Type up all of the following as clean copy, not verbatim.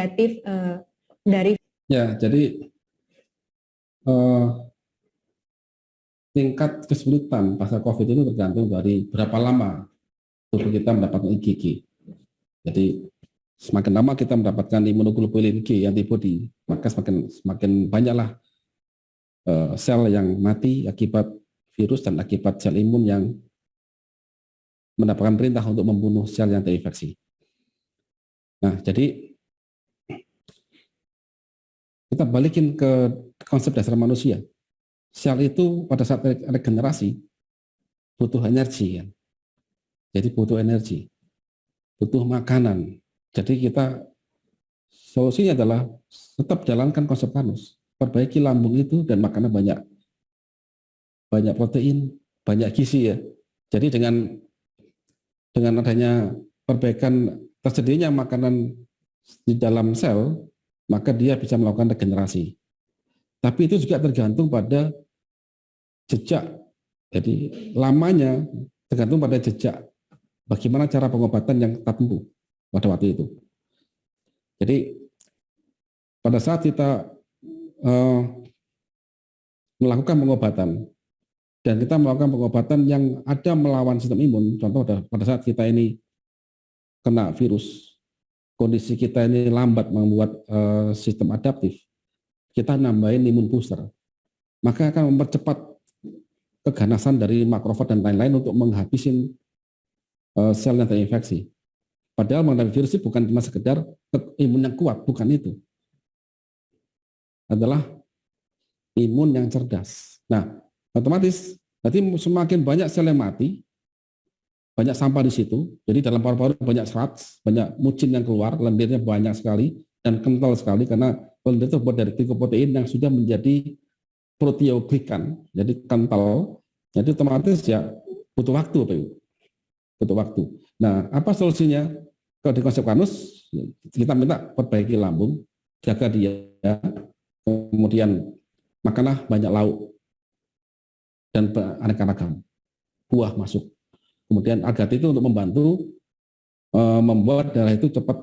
negatif dari. Ya, jadi tingkat kesulitan pasca COVID itu tergantung dari berapa lama tubuh kita mendapatkan IgG. Jadi semakin lama kita mendapatkan imunoglobulin G antibody, maka semakin banyaklah sel yang mati akibat virus dan akibat sel imun yang mendapatkan perintah untuk membunuh sel yang terinfeksi. Nah, jadi kita balikin ke konsep dasar manusia. Sel itu pada saat regenerasi butuh energi, kan? Jadi butuh energi, butuh makanan. Jadi kita solusinya adalah tetap jalankan konsep Kanus, perbaiki lambung itu dan makanan banyak protein, banyak gizi ya. Jadi dengan adanya perbaikan tersedianya makanan di dalam sel, maka dia bisa melakukan regenerasi. Tapi itu juga tergantung pada jejak. Jadi lamanya tergantung pada jejak. Bagaimana cara pengobatan yang kita tempuh pada waktu itu. Jadi pada saat kita melakukan pengobatan dan kita melakukan pengobatan yang ada melawan sistem imun, contoh pada saat kita ini kena virus, kondisi kita ini lambat membuat sistem adaptif, kita nambahin imun booster, maka akan mempercepat keganasan dari makrofag dan lain-lain untuk menghabisin sel yang terinfeksi. Padahal menghadapi virus itu bukan cuma sekedar imun yang kuat, bukan itu. Adalah imun yang cerdas. Nah, otomatis berarti semakin banyak sel yang mati, banyak sampah di situ. Jadi dalam paru-paru banyak serat, banyak mucin yang keluar, lendirnya banyak sekali dan kental sekali karena lendir itu terbuat dari glikoprotein yang sudah menjadi proteoglikan, jadi kental. Jadi otomatis ya butuh waktu, Pak Ibu. Butuh waktu. Nah, apa solusinya? Kalau di konsep Kanus, kita minta perbaiki lambung, jaga dia, kemudian makanlah banyak lauk dan aneka ragam buah masuk. Kemudian agat itu untuk membantu membuat darah itu cepat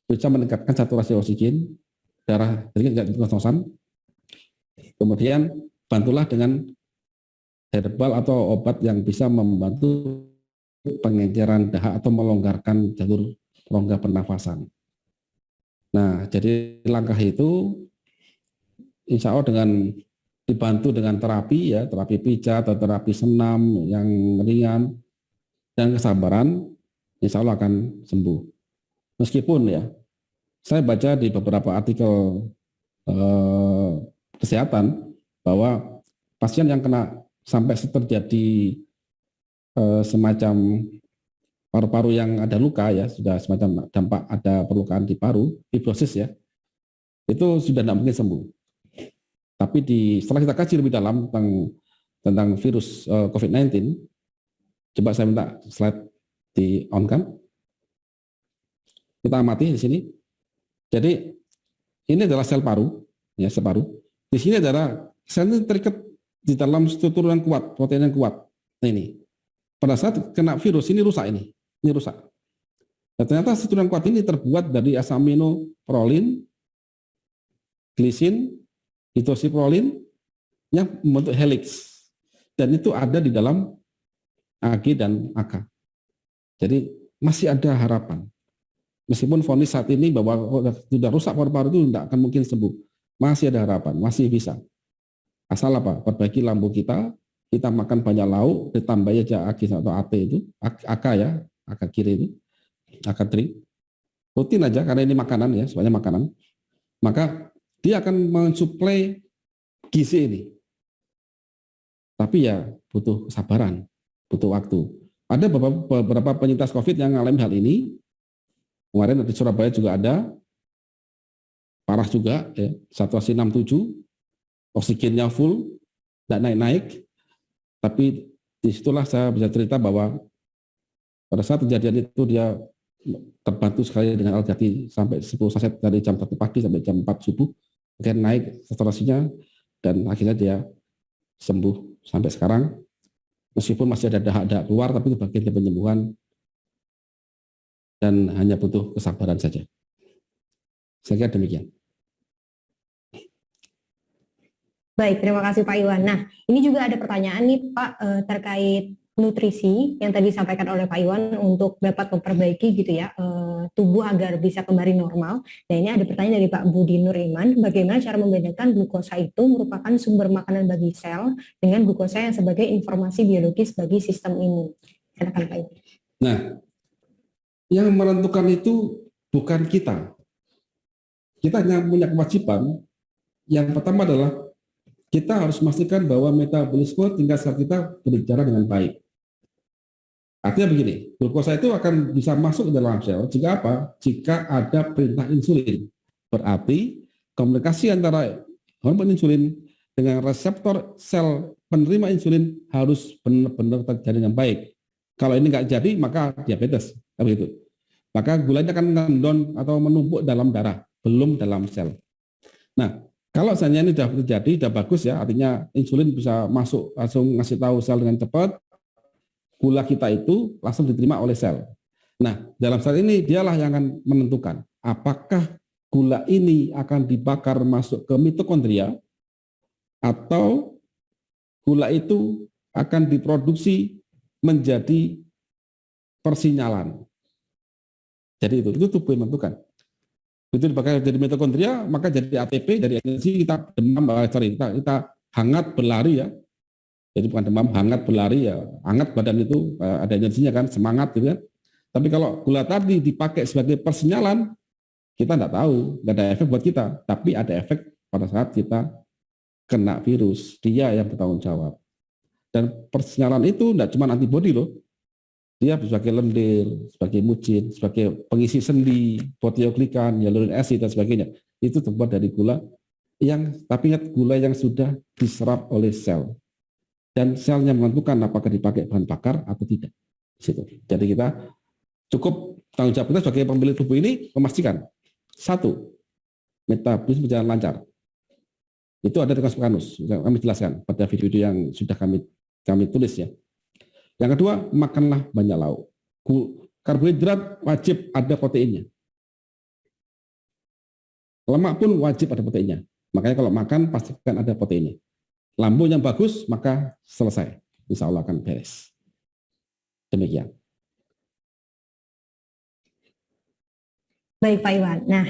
bisa meningkatkan saturasi oksigen, darah jadi tidak kos-kosan. Kemudian bantulah dengan herbal atau obat yang bisa membantu pengenceran dahak atau melonggarkan jalur rongga pernafasan. Nah, jadi langkah itu insya Allah dengan dibantu dengan terapi ya, terapi pijat atau terapi senam yang ringan dan kesabaran, insya Allah akan sembuh. Meskipun ya, saya baca di beberapa artikel kesehatan bahwa pasien yang kena sampai terjadi semacam paru-paru yang ada luka ya, sudah semacam dampak ada perlukaan di paru, fibrosis ya, itu sudah tidak mungkin sembuh. Tapi setelah kita kaji lebih dalam tentang virus COVID-19, coba saya minta slide di on kan, kita amati di sini. Jadi ini adalah sel paru, ya sel paru. Di sini adalah sel ini terikat di dalam struktur yang kuat, protein yang kuat. Nah ini. Pada saat kena virus ini rusak ini rusak. Dan ternyata struktur yang kuat ini terbuat dari asam amino prolin, glisin, hidroksiprolin yang membentuk helix. Dan itu ada di dalam AG dan AK. Jadi masih ada harapan. Meskipun vonis saat ini bahwa sudah rusak paru-paru itu tidak akan mungkin sembuh. Masih ada harapan, masih bisa. Asal apa? Perbaiki lambung kita makan banyak lauk, ditambah aja AG atau AT itu, AK ya, AK kiri itu, AK tri. Rutin aja karena ini makanan ya, semuanya makanan. Maka dia akan mensuplai gizi ini. Tapi ya butuh kesabaran, butuh waktu. Ada beberapa penyintas COVID yang mengalami hal ini. Kemarin di Surabaya juga ada, parah juga, ya, saturasi 67, oksigennya full, tidak naik-naik. Tapi disitulah saya bisa cerita bahwa pada saat kejadian itu dia terbantu sekali dengan Algati sampai 10 saset dari jam 1 pagi sampai jam 4 subuh, kemudian naik saturasinya dan akhirnya dia sembuh sampai sekarang. Meskipun masih ada dahak-dahak keluar, tapi itu bagian dari penyembuhan dan hanya butuh kesabaran saja. Saya kira demikian. Baik, terima kasih Pak Iwan. Nah, ini juga ada pertanyaan nih Pak terkait nutrisi yang tadi disampaikan oleh Pak Iwan untuk dapat memperbaiki gitu ya tubuh agar bisa kembali normal. Nah, ini ada pertanyaan dari Pak Budi Nur Iman, bagaimana cara membedakan glukosa itu merupakan sumber makanan bagi sel dengan glukosa yang sebagai informasi biologis bagi sistem imun. Silakan Pak Iwan. Nah, yang menentukan itu bukan kita. Kita hanya punya kewajiban. Yang pertama adalah kita harus memastikan bahwa metabolisme tingkat sel kita berbicara dengan baik. Artinya begini, glukosa itu akan bisa masuk ke dalam sel jika apa? Jika ada perintah insulin. Berarti komunikasi antara hormon insulin dengan reseptor sel penerima insulin harus benar-benar terjadi dengan baik. Kalau ini nggak jadi, maka diabetes. Begitu. Maka gulanya akan ngendon atau menumpuk dalam darah, belum dalam sel. Nah, kalau misalnya ini sudah terjadi, sudah bagus ya, artinya insulin bisa masuk, langsung ngasih tahu sel dengan cepat, gula kita itu langsung diterima oleh sel. Nah, dalam sel ini dialah yang akan menentukan apakah gula ini akan dibakar masuk ke mitokondria atau gula itu akan diproduksi menjadi persinyalan. Jadi itu tubuh yang menentukan. Itu dipakai jadi mitokondria, maka jadi ATP, dari energi kita demam, kita hangat berlari ya. Jadi bukan demam, hangat berlari ya. Hangat badan itu ada energinya kan, semangat gitu kan. Tapi kalau gula tadi dipakai sebagai persinyalan, kita nggak tahu, nggak ada efek buat kita. Tapi ada efek pada saat kita kena virus, dia yang bertanggung jawab. Dan persinyalan itu nggak cuma antibodi loh. Dia sebagai lendir, sebagai mucin, sebagai pengisi sendi, proteoglikan, hyaluronik acid dan sebagainya. Itu terbuat dari gula yang, tapi ingat, gula yang sudah diserap oleh sel. Dan selnya menentukan apakah dipakai bahan bakar atau tidak. Jadi kita cukup tanggung jawab kita sebagai pemilik tubuh ini memastikan satu, metabolisme berjalan lancar. Itu ada di Kanus, kami jelaskan pada video-video yang sudah kami tulis ya. Yang kedua, makanlah banyak lauk. Karbohidrat wajib ada proteinnya. Lemak pun wajib ada proteinnya. Makanya kalau makan pastikan ada proteinnya. Lambung yang bagus, maka selesai. Insya Allah akan beres. Demikian. Baik Pak Iwan. Nah,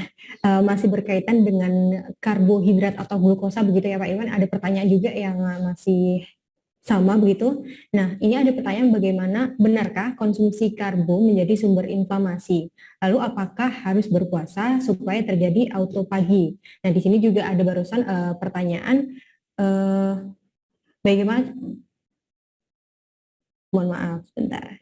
masih berkaitan dengan karbohidrat atau glukosa begitu ya Pak Iwan. Ada pertanyaan juga yang masih sama begitu. Nah, ini ada pertanyaan bagaimana benarkah konsumsi karbo menjadi sumber inflamasi? Lalu apakah harus berpuasa supaya terjadi autofagi? Nah, di sini juga ada barusan pertanyaan bagaimana? Mohon maaf, sebentar.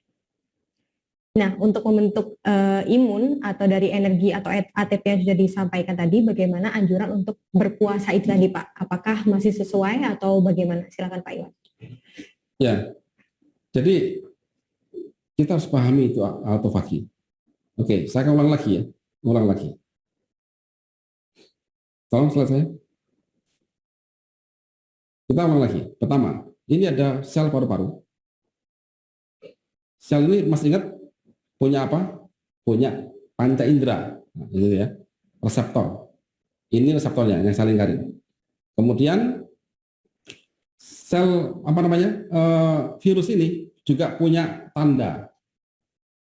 Nah, untuk membentuk imun atau dari energi atau ATP yang sudah disampaikan tadi, bagaimana anjuran untuk berpuasa itu tadi Pak? Apakah masih sesuai atau bagaimana? Silakan Pak Iwan. Ya, jadi kita harus pahami itu autofagi. Oke, saya akan ulang lagi ya, ulang lagi. Tolong selesai. Kita ulang lagi. Pertama, ini ada sel paru-paru. Sel ini masih ingat punya apa? Punya panca indera, nah, gitu ya, reseptor. Ini reseptornya yang saling lingkarin. Kemudian sel apa namanya virus ini juga punya tanda,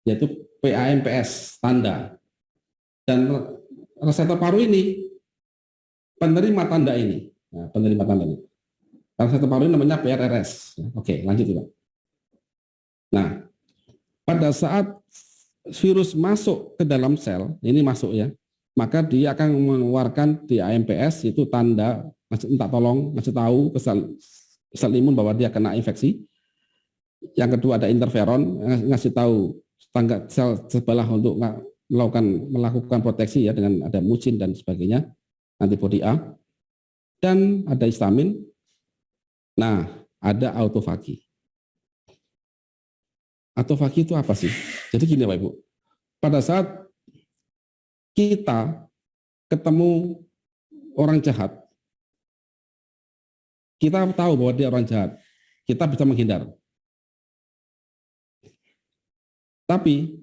yaitu PAMPS tanda, dan reseptor paru ini penerima tanda ini. Nah, penerima tanda ini. Reseptor paru ini namanya PRRS. Oke, lanjut Pak. Nah, pada saat virus masuk ke dalam sel, ini masuk ya, maka dia akan mengeluarkan di AMPS itu tanda, minta tolong, ngasih tahu ke sel imun bahwa dia kena infeksi. Yang kedua ada interferon, ngasih tahu tangga sel sebelah untuk melakukan proteksi ya, dengan ada mucin dan sebagainya, antibodi A, dan ada histamin. Nah, ada autofagi. Autofagi itu apa sih? Jadi gini Bapak Ibu, pada saat kita ketemu orang jahat, kita tahu bahwa dia orang jahat, kita bisa menghindar. Tapi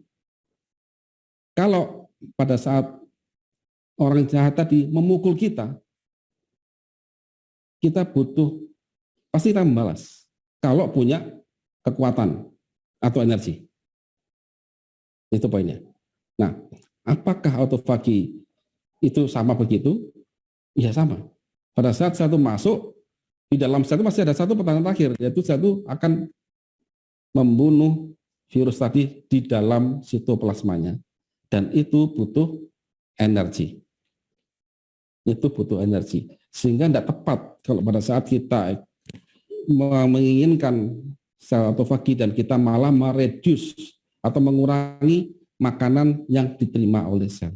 kalau pada saat orang jahat tadi memukul kita, kita butuh, pasti kita membalas kalau punya kekuatan atau energi. Itu poinnya. Nah, apakah autofagi itu sama begitu? Ya sama. Pada saat satu masuk, di dalam satu masih ada satu pertanyaan terakhir, yaitu satu akan membunuh virus tadi di dalam sitoplasmanya. Dan itu butuh energi. Itu butuh energi. Sehingga tidak tepat kalau pada saat kita menginginkan sel autofagi dan kita malah mereduce atau mengurangi makanan yang diterima oleh sel.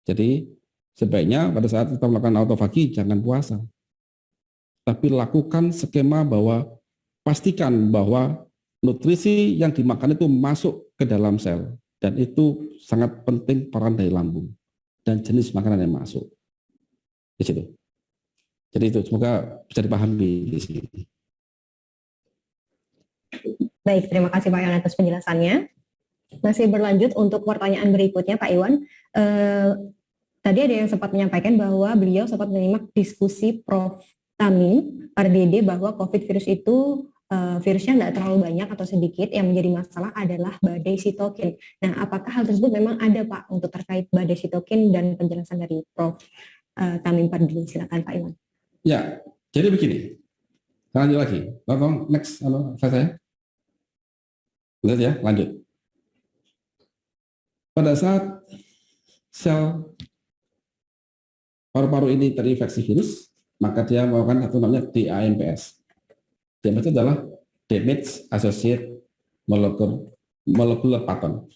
Jadi sebaiknya pada saat kita melakukan autofagi jangan puasa. Tapi lakukan skema bahwa pastikan bahwa nutrisi yang dimakan itu masuk ke dalam sel. Dan itu sangat penting peran dari lambung dan jenis makanan yang masuk. Di situ. Jadi itu semoga bisa dipahami di sini. Baik, terima kasih Pak Iwan atas penjelasannya. Masih berlanjut untuk pertanyaan berikutnya Pak Iwan. Tadi ada yang sempat menyampaikan bahwa beliau sempat menyimak diskusi Prof. Tamin pada Dede bahwa COVID virus itu virusnya tidak terlalu banyak atau sedikit, yang menjadi masalah adalah badai sitokin. Nah, apakah hal tersebut memang ada Pak untuk terkait badai sitokin dan penjelasan dari Prof. Tamin pada Dede? Silakan Pak Iwan. Ya, jadi begini. Lanjut lagi. Tolong next, saya. Lihat ya, lanjut. Pada saat sel paru-paru ini terinfeksi virus, maka dia melakukan satu namanya DAMPS. DAMPS itu adalah Damage Associated Molecular Pattern.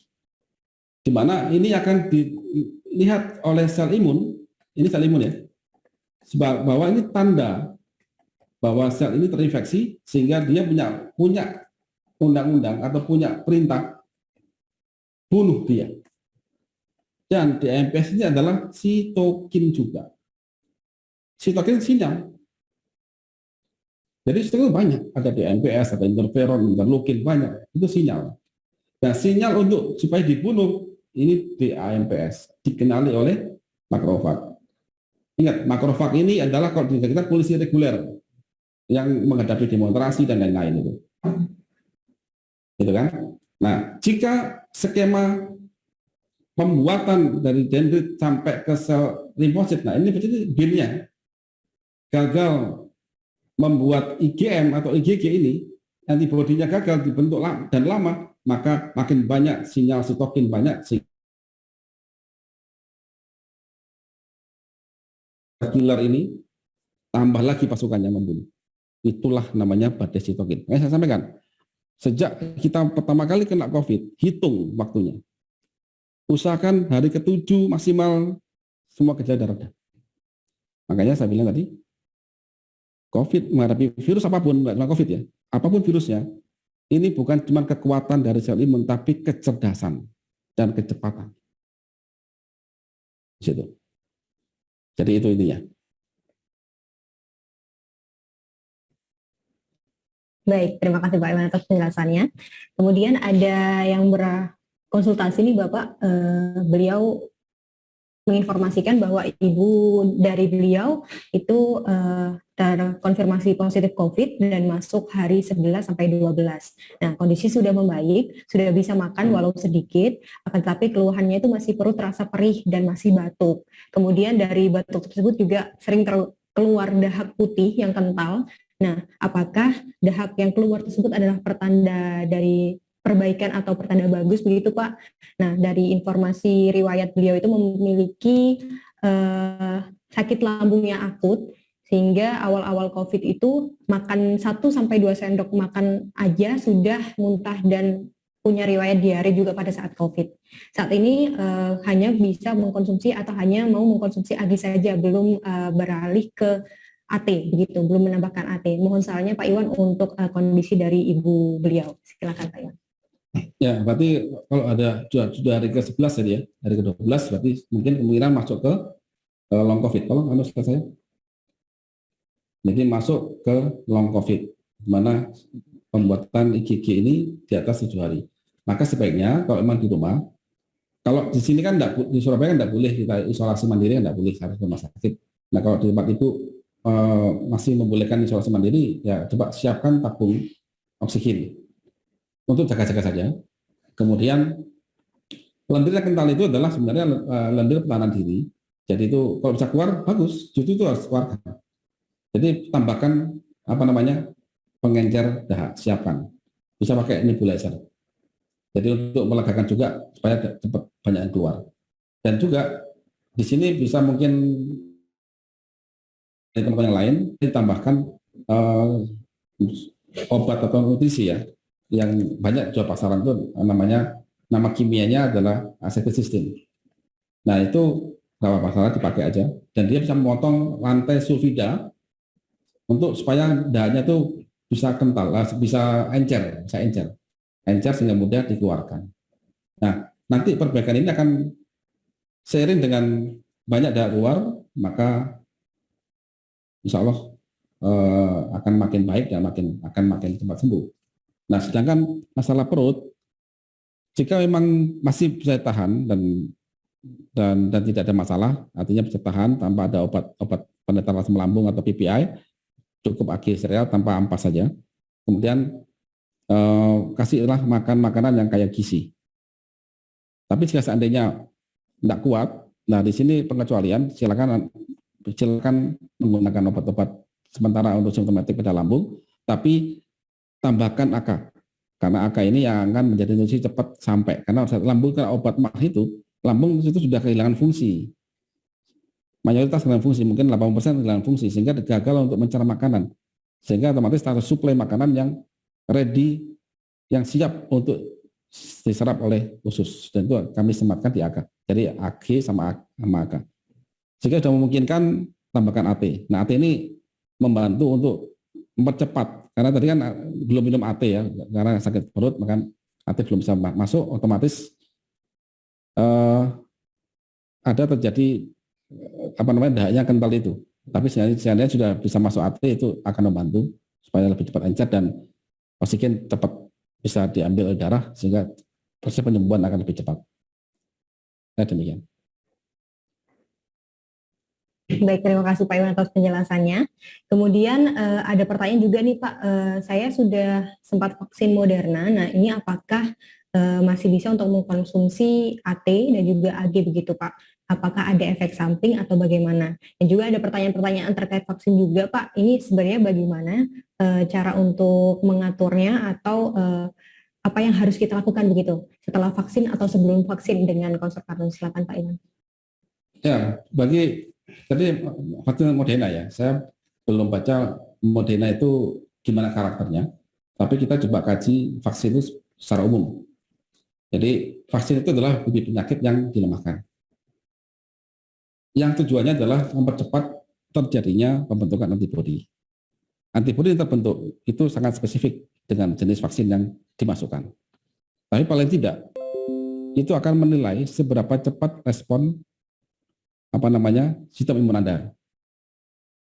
Di mana ini akan dilihat oleh sel imun, ini sel imun ya, bahwa ini tanda bahwa sel ini terinfeksi sehingga dia punya undang-undang atau punya perintah bunuh dia. Dan DAMPS ini adalah sitokin juga. Sitokin sinyal. Jadi sitokin banyak, ada DAMPS, ada interferon, interleukin banyak, itu sinyal. Nah, sinyal untuk supaya dibunuh ini DAMPS dikenali oleh makrofag. Ingat, makrofag ini adalah kalau kita polisi reguler yang menghadapi demonstrasi dan lain-lain itu. Gitu kan? Nah, jika skema pembuatan dari dendrit sampai ke sel limfosit, nah ini berarti bin-nya gagal membuat IgM atau IgG ini, antibodinya gagal dibentuk dan lama, maka makin banyak sinyal sitokin banyak, killer ini tambah lagi pasukannya membunuh. Itulah namanya badai sitokin. Saya sampaikan, sejak kita pertama kali kena COVID, hitung waktunya. Usahakan hari ke-7 maksimal semua gejala reda. Makanya saya bilang tadi, COVID menghadapi virus apapun, bukan COVID ya, apapun virusnya, ini bukan cuma kekuatan dari sel imun, tapi kecerdasan dan kecepatan. Di situ. Jadi itu intinya. Baik, terima kasih Pak Iwan atas penjelasannya. Kemudian ada yang berkonsultasi nih Bapak, beliau menginformasikan bahwa ibu dari beliau itu terkonfirmasi positif COVID dan masuk hari 11 sampai 12. Nah, kondisi sudah membaik, sudah bisa makan walau sedikit, akan tetapi keluhannya itu masih perut terasa perih dan masih batuk. Kemudian dari batuk tersebut juga sering keluar dahak putih yang kental. Nah, apakah dahak yang keluar tersebut adalah pertanda dari perbaikan atau pertanda bagus begitu Pak? Nah, dari informasi riwayat beliau itu memiliki sakit lambungnya akut, sehingga awal-awal COVID itu makan 1-2 sendok makan aja sudah muntah dan punya riwayat diare juga pada saat COVID. Saat ini hanya bisa mengkonsumsi atau hanya mau mengkonsumsi AG saja, belum beralih ke AT, begitu, belum menambahkan AT. Mohon sarannya Pak Iwan untuk kondisi dari ibu beliau. Silakan Pak Iwan. Ya, berarti kalau ada sudah hari ke-11 tadi ya, hari ke-12 berarti mungkin kemungkinan masuk ke long COVID. Tolong saya. Jadi masuk ke long COVID, di mana pembuatan IgG ini di atas 7 hari. Maka sebaiknya kalau memang di rumah, Kalau di sini kan di Surabaya kan enggak boleh kita isolasi mandiri, enggak boleh harus ke rumah sakit. Nah kalau di tempat Ibu masih membolehkan isolasi mandiri, ya coba siapkan tabung oksigen untuk jaga-jaga saja. Kemudian lendir yang kental itu adalah sebenarnya lendir pertahanan diri. Jadi itu kalau bisa keluar bagus, justru itu harus keluar. Jadi tambahkan apa namanya pengencer dahak, siapkan. Bisa pakai nebulizer. Jadi untuk melegakan juga supaya cepat banyak yang keluar. Dan juga di sini bisa mungkin dari teman-teman yang lain ditambahkan obat atau nutrisi ya, yang banyak jual pasaran itu namanya nama kimianya adalah acetylcysteine. Nah itu nggak apa-apa, salah dipakai aja. Dan dia bisa memotong rantai sulfida untuk supaya dahannya tuh bisa kental, bisa encer sehingga mudah dikeluarkan. Nah, nanti perbaikan ini akan seiring dengan banyak dahak keluar, maka insya Allah akan makin baik dan akan makin cepat sembuh. Nah, sedangkan masalah perut, jika memang masih bisa tahan dan tidak ada masalah, artinya bisa tahan tanpa ada obat penetral asam lambung atau PPI, cukup AG sereal tanpa ampas saja. Kemudian kasihlah makan makanan yang kaya gizi. Tapi jika seandainya tidak kuat, nah di sini pengecualian silakan menggunakan obat-obat sementara untuk simptomatik pada lambung, tapi tambahkan AK. Karena AK ini yang akan menjadi nutrisi cepat sampai. Karena saat lambung karena obat mah itu, lambung itu sudah kehilangan fungsi. Mayoritas kehilangan fungsi, mungkin 80% kehilangan fungsi, sehingga gagal untuk mencerna makanan. Sehingga otomatis harus suplai makanan yang ready, yang siap untuk diserap oleh usus. Dan itu kami sematkan di AK. Jadi AG sama AK. Jika sudah memungkinkan, tambahkan AT. Nah AT ini membantu untuk mempercepat. Karena tadi kan belum minum AT ya, karena sakit perut, maka AT belum bisa masuk, otomatis ada terjadi apa namanya dahaknya kental itu. Tapi seandainya sudah bisa masuk AT itu akan membantu supaya lebih cepat encer dan oksigen cepat bisa diambil oleh darah sehingga proses penyembuhan akan lebih cepat. Nah, demikian. Baik, terima kasih Pak Iwan atas penjelasannya. Kemudian ada pertanyaan juga nih Pak, saya sudah sempat vaksin Moderna, nah ini apakah masih bisa untuk mengkonsumsi AT dan juga AG begitu Pak? Apakah ada efek samping atau bagaimana? Dan juga ada pertanyaan-pertanyaan terkait vaksin juga Pak, ini sebenarnya bagaimana cara untuk mengaturnya atau apa yang harus kita lakukan begitu setelah vaksin atau sebelum vaksin dengan konservator. Silakan Pak Iwan. Ya, bagi tadi vaksin Moderna ya, saya belum baca Moderna itu gimana karakternya, tapi kita coba kaji vaksin itu secara umum. Jadi vaksin itu adalah bibit penyakit yang dilemahkan. Yang tujuannya adalah mempercepat terjadinya pembentukan antibodi. Antibodi yang terbentuk itu sangat spesifik dengan jenis vaksin yang dimasukkan. Tapi paling tidak, itu akan menilai seberapa cepat respon sistem imun Anda.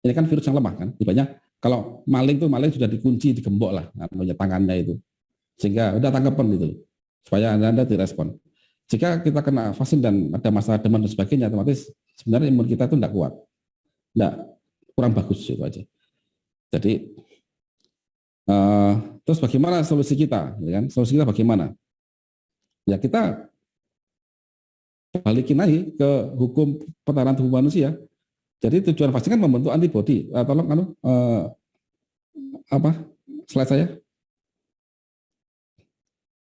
Ini kan virus yang lemah kan, ibaratnya kalau maling sudah dikunci, digembok lah tangannya itu, sehingga udah tangkapan gitu, supaya Anda direspon. Jika kita kena vaksin dan ada masalah demam dan sebagainya, otomatis sebenarnya imun kita itu tidak kuat, kurang bagus itu aja. Jadi terus bagaimana solusi kita? Ya kan? Solusi kita bagaimana? Ya kita balikin lagi ke hukum pertahanan tubuh manusia. Jadi tujuan vaksin kan membentuk antibodi. Tolong slide saya.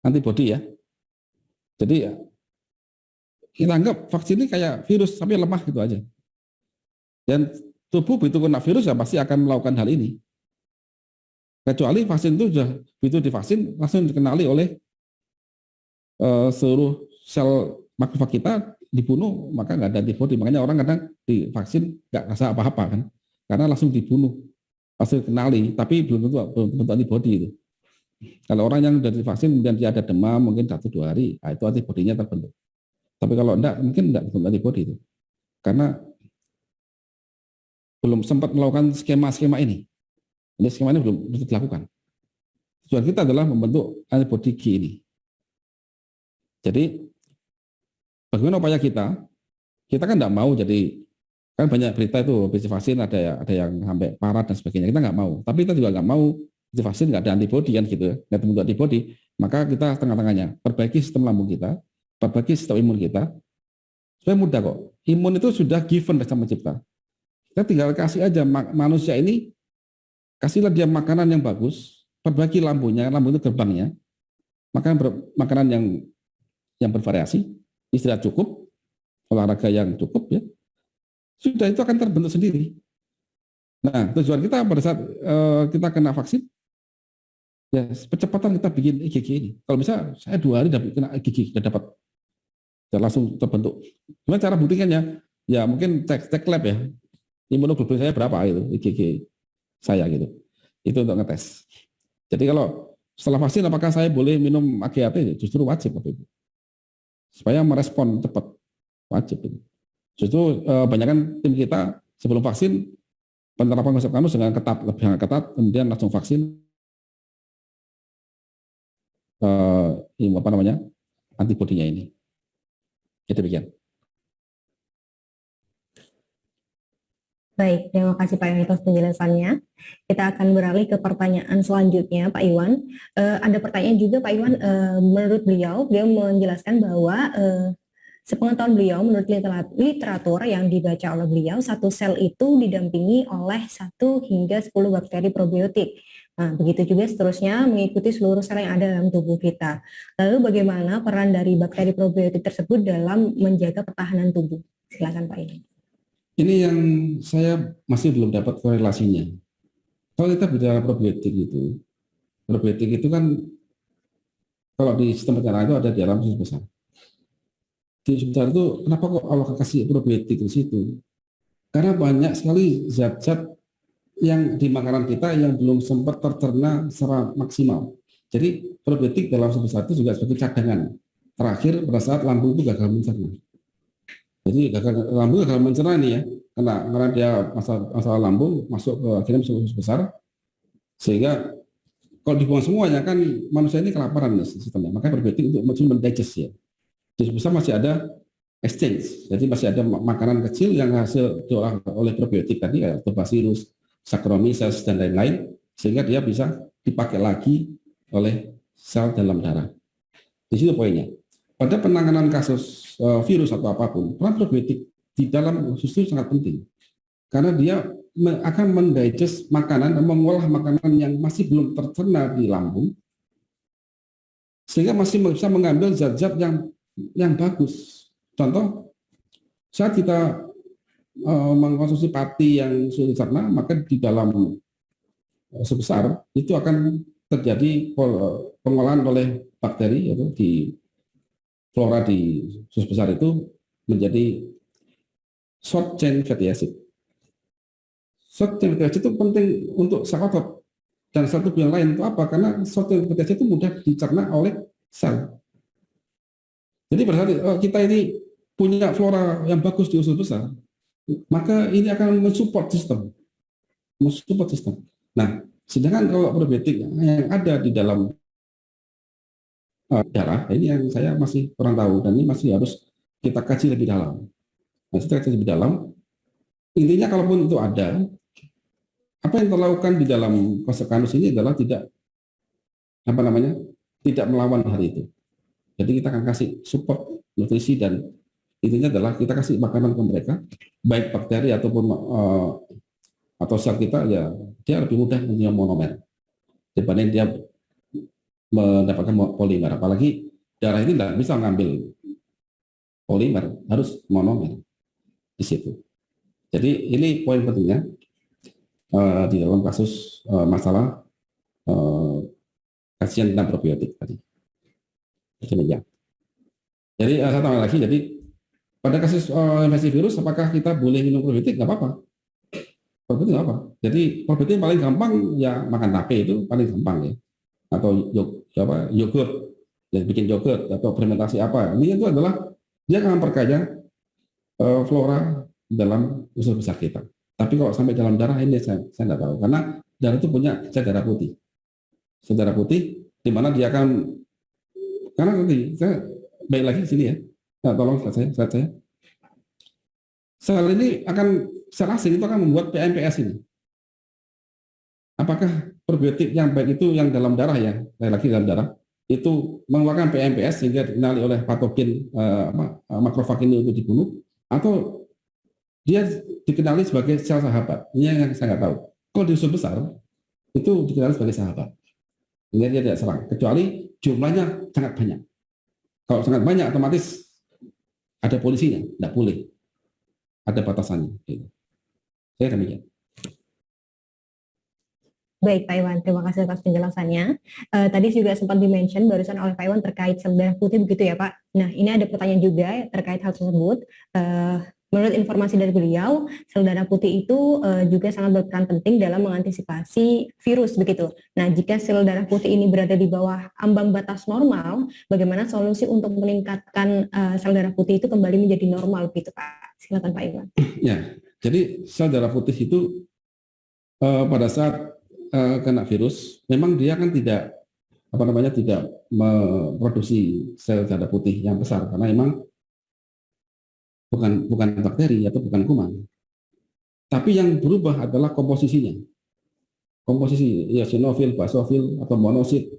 Antibodi ya. Jadi kita anggap vaksin ini kayak virus tapi lemah gitu aja. Dan tubuh begitu kena virus ya pasti akan melakukan hal ini. Kecuali vaksin itu sudah begitu divaksin langsung dikenali oleh seluruh sel makrofag kita dibunuh, maka nggak ada antibodi. Makanya orang kadang divaksin nggak rasa apa-apa kan, karena langsung dibunuh, langsung dikenali, tapi belum tentu antibodi itu. Kalau orang yang sudah divaksin kemudian dia ada demam mungkin 1-2 hari, itu antibodinya terbentuk. Tapi kalau enggak, mungkin enggak terbentuk antibodi itu. Karena belum sempat melakukan skema-skema ini. Ini skema ini belum dilakukan. Tujuan kita adalah membentuk antibodi G ini. Jadi bagaimana upaya kita? Kita kan nggak mau jadi, kan banyak berita itu biji vaksin ada yang sampai parah dan sebagainya. Kita nggak mau, tapi kita juga nggak mau biji vaksin nggak ada antibodi kan gitu ya, nggak terbentuk antibodi. Maka kita tengah-tengahnya perbaiki sistem lambung kita, perbaiki sistem imun kita. Supaya mudah kok. Imun itu sudah given sama pencipta. Kita tinggal kasih aja manusia ini, kasihlah dia makanan yang bagus, perbaiki lambungnya, lambung itu gerbangnya, makanan yang bervariasi, istirahat cukup, olahraga yang cukup ya, sudah itu akan terbentuk sendiri. Nah, tujuan kita pada saat kita kena vaksin, ya percepatan kita bikin IgG ini. Kalau bisa saya 2 hari dapat kena IgG, sudah dapat, sudah langsung terbentuk. Gimana cara buktikannya? Ya mungkin cek lab ya, imunoglobulin saya berapa itu IgG saya gitu. Itu untuk ngetes. Jadi kalau setelah vaksin apakah saya boleh minum AGAT? Justru wajib waktu itu. Supaya merespon cepat, wajib itu. Justru banyakkan tim kita sebelum vaksin penerapan konsep kanus dengan ketat, lebih sangat ketat, kemudian langsung vaksin antibodinya ini. Jadi demikian. Baik, terima kasih Pak Iwan atas penjelasannya. Kita akan beralih ke pertanyaan selanjutnya, Pak Iwan. Ada pertanyaan juga, Pak Iwan. Menurut beliau menjelaskan bahwa sepengetahuan beliau, menurut literatur yang dibaca oleh beliau, satu sel itu didampingi oleh 1 hingga 10 bakteri probiotik. Nah, begitu juga seterusnya mengikuti seluruh sel yang ada dalam tubuh kita. Lalu bagaimana peran dari bakteri probiotik tersebut dalam menjaga pertahanan tubuh? Silakan Pak Iwan. Ini yang saya masih belum dapat korelasinya. Kalau kita bicara probiotik itu kan kalau di sistem pencernaan itu ada di dalam usus besar. Di usus besar itu kenapa kok Allah kasih probiotik di situ? Karena banyak sekali zat-zat yang di makanan kita yang belum sempat tercerna secara maksimal. Jadi probiotik dalam usus besar itu juga sebagai cadangan terakhir pada saat lambung itu gagal mencerna. Jadi lambung gagal mencerna ini ya, karena dia masalah lambung masuk ke akhirnya masuk usus besar, sehingga kalau dibuang semuanya kan manusia ini kelaparan sistemnya. Makanya probiotik untuk mendigest ya. Di usus besar masih ada exchange, jadi masih ada makanan kecil yang hasil diolah oleh probiotik tadi kayak Lactobacillus, Saccharomyces dan lain-lain, sehingga dia bisa dipakai lagi oleh sel dalam darah. Di situ poinnya. Pada penanganan kasus virus atau apapun, peran probiotik di dalam usus itu sangat penting. Karena dia akan mendigest makanan, mengolah makanan yang masih belum tercerna di lambung, sehingga masih bisa mengambil zat-zat yang bagus. Contoh, saat kita mengkonsumsi pati yang sudah dicerna, maka di dalam usus besar itu akan terjadi pengolahan oleh bakteri, yaitu di flora di usus besar itu menjadi short chain fatty acid. Short chain fatty acid itu penting untuk sel otot dan sel tubuh yang lain. Itu apa? Karena short chain fatty acid itu mudah dicerna oleh sel. Jadi pada saat kita ini punya flora yang bagus di usus besar, maka ini akan mensupport sistem. Nah, sedangkan kalau probiotik yang ada di dalam darah, ini yang saya masih kurang tahu dan ini masih harus kita kaji lebih dalam. Nah, kita kaji lebih dalam. Intinya kalaupun itu ada, apa yang terlakukan di dalam konsep kanus ini adalah tidak melawan hal itu. Jadi kita akan kasih support nutrisi dan intinya adalah kita kasih makanan ke mereka, baik bakteri ataupun atau sel kita, ya dia lebih mudah punya monomer dibanding dia mendapatkan polimer. Apalagi darah ini tidak bisa ngambil polimer, harus monomer di situ. Jadi ini poin pentingnya di dalam kasus masalah kajian tentang probiotik tadi. Jadi saya tambah lagi, jadi pada kasus infeksi virus, apakah kita boleh minum probiotik? Nggak apa-apa. Probiotik nggak apa. Jadi probiotik yang paling gampang ya makan tape, itu paling gampang ya. Atau yogurt, ya bikin yogurt atau fermentasi apa. Ini itu adalah dia akan memperkaya flora dalam usus besar kita. Tapi kalau sampai dalam darah ini saya tidak tahu, karena darah itu punya zat darah putih. Zat darah putih di mana dia akan, karena nanti saya baik lagi di sini ya. Nah, tolong slide saya. Sel ini sel asing itu akan membuat PMPS ini. Apakah probiotik yang baik itu yang dalam darah ya, lagi dalam darah, itu mengeluarkan PMPS sehingga dikenali oleh patogen makrofag ini untuk dibunuh, atau dia dikenali sebagai sel sahabat? Ini yang saya nggak tahu. Kalau di usus besar, itu dikenali sebagai sahabat. Sehingga dia tidak serang, kecuali jumlahnya sangat banyak. Kalau sangat banyak, otomatis ada polisinya, tidak boleh. Ada batasannya. Saya demikian. Baik Pak Iwan, terima kasih atas penjelasannya. Tadi juga sempat dimention barusan oleh Pak Iwan terkait sel darah putih begitu ya Pak. Nah ini ada pertanyaan juga terkait hal tersebut. Menurut informasi dari beliau, sel darah putih itu juga sangat berperan penting dalam mengantisipasi virus begitu. Nah jika sel darah putih ini berada di bawah ambang batas normal, bagaimana solusi untuk meningkatkan sel darah putih itu kembali menjadi normal begitu Pak? Silakan Pak Iwan. Ya, jadi sel darah putih itu pada saat kena virus, memang dia kan tidak tidak memproduksi sel darah putih yang besar karena memang bukan bakteri atau bukan kuman. Tapi yang berubah adalah komposisinya. Komposisi eosinofil, basofil atau monosit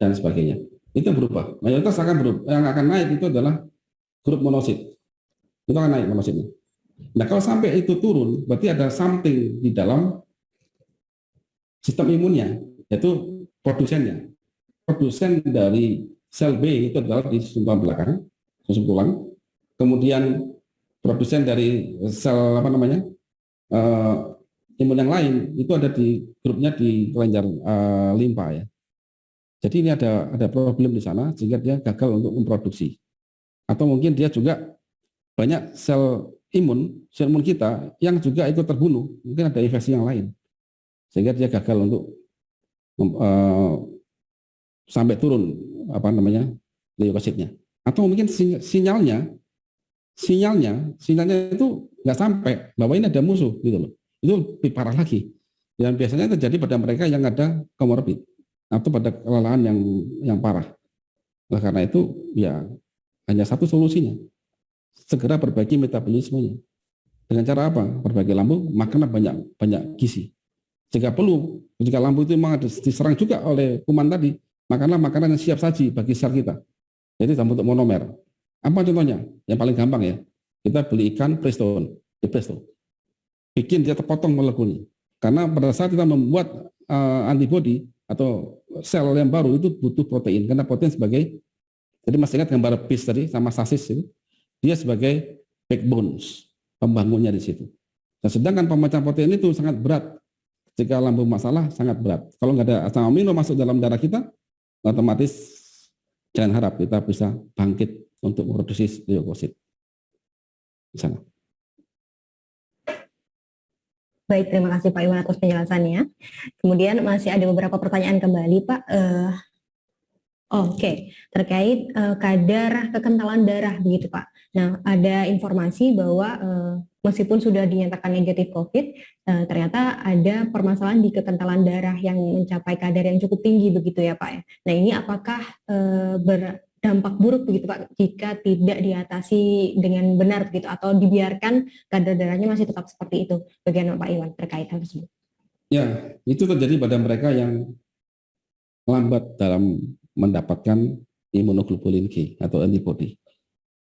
dan sebagainya. Itu berubah. Mayoritas akan berubah. Yang akan naik itu adalah grup monosit. Itu akan naik monositnya. Nah, kalau sampai itu turun, berarti ada something di dalam sistem imunnya, yaitu produsennya. Produsen dari sel B itu adalah di susunan belakang, susun tulang. Kemudian produsen dari sel imun yang lain itu ada di grupnya di kelenjar limpa ya. Jadi ini ada problem di sana sehingga dia gagal untuk memproduksi. Atau mungkin dia juga banyak sel imun kita yang juga ikut terbunuh, mungkin ada infeksi yang lain. Sehingga dia gagal untuk sampai turun leukositnya. Atau mungkin sinyalnya itu nggak sampai bahwa ini ada musuh gitu loh. Itu lebih parah lagi. Dan biasanya terjadi pada mereka yang ada komorbid atau pada kelelahan yang parah. Nah, karena itu ya hanya satu solusinya. Segera perbaiki metabolismenya. Dengan cara apa? Perbaiki lambung, makanlah banyak gizi. Jika perlu, jika lambung itu memang diserang juga oleh kuman tadi, makanlah makanan yang siap saji bagi sel kita. Jadi dalam bentuk monomer. Apa contohnya? Yang paling gampang ya, kita beli ikan presto, bikin dia terpotong molekulnya. Karena pada saat kita membuat antibody atau sel yang baru itu butuh protein, karena protein sebagai, jadi masih ingat gambar bis tadi sama sasis itu, dia sebagai backbones, pembangunnya di situ. Nah, sedangkan pemecahan protein itu sangat berat. Jika lambung masalah sangat berat. Kalau nggak ada asam amino masuk dalam darah kita, otomatis jangan harap kita bisa bangkit untuk memproduksi leukosit. Di sana. Baik, terima kasih Pak Iwan atas penjelasannya. Kemudian masih ada beberapa pertanyaan kembali Pak. Oke, terkait kadar kekentalan darah begitu Pak. Nah, ada informasi bahwa meskipun sudah dinyatakan negatif COVID, ternyata ada permasalahan di kekentalan darah yang mencapai kadar yang cukup tinggi begitu ya Pak ya. Nah, ini apakah berdampak buruk begitu Pak jika tidak diatasi dengan benar begitu atau dibiarkan kadar darahnya masih tetap seperti itu? Bagaimana Pak Iwan terkait hal tersebut? Ya, itu terjadi pada mereka yang lambat dalam mendapatkan imunoglobulin G atau antibody.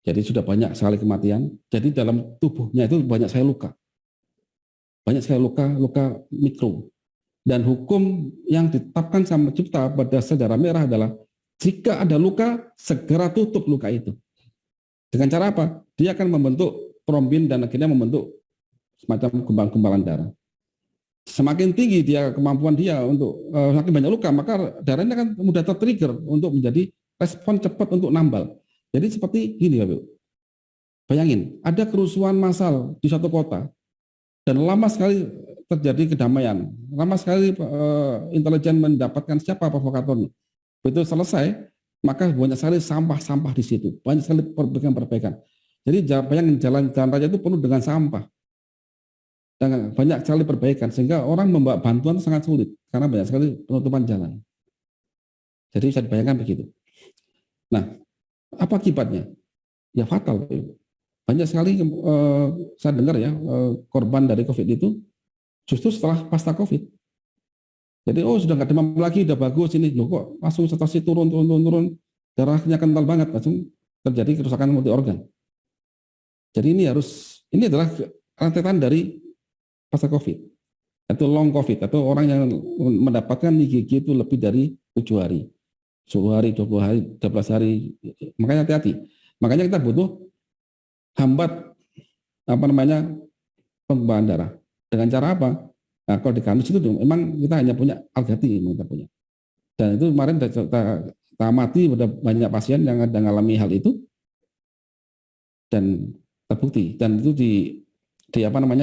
Jadi sudah banyak sekali kematian. Jadi dalam tubuhnya itu banyak sekali luka. Banyak sekali luka mikro. Dan hukum yang ditetapkan sama cipta pada sel darah merah adalah jika ada luka, segera tutup luka itu. Dengan cara apa? Dia akan membentuk trombin dan akhirnya membentuk semacam gumpalan darah. Semakin tinggi kemampuan dia untuk semakin banyak luka, maka darahnya akan mudah tertrigger untuk menjadi respon cepat untuk nambal. Jadi seperti gini Bapak. Bayangin, ada kerusuhan massal di suatu kota dan lama sekali terjadi kedamaian. Lama sekali intelijen mendapatkan siapa provokatornya. Begitu selesai, maka banyak sekali sampah-sampah di situ. Banyak sekali perbaikan-perbaikan. Jadi bayangin jalan raya itu penuh dengan sampah. Dan banyak sekali perbaikan sehingga orang membawa bantuan sangat sulit karena banyak sekali penutupan jalan. Jadi bisa dibayangkan begitu. Nah, apa akibatnya? ya fatal, Bapak Ibu. Banyak sekali saya dengar ya korban dari COVID itu justru setelah pasca COVID. Jadi sudah nggak demam lagi, udah bagus ini, loh kok langsung saturasi turun, darahnya kental banget, langsung terjadi kerusakan multi organ. Jadi ini adalah rentetan dari pasca COVID, atau long COVID, atau orang yang mendapatkan IgG itu lebih dari 7 hari, 10 hari, 20 hari, 12 hari, makanya hati-hati. Makanya kita butuh hambat pembuahan darah. Dengan cara apa? Nah, kalau di kampus itu memang kita hanya punya Algati, kita punya. Dan itu kemarin kita amati banyak pasien yang ada mengalami hal itu dan terbukti. Dan itu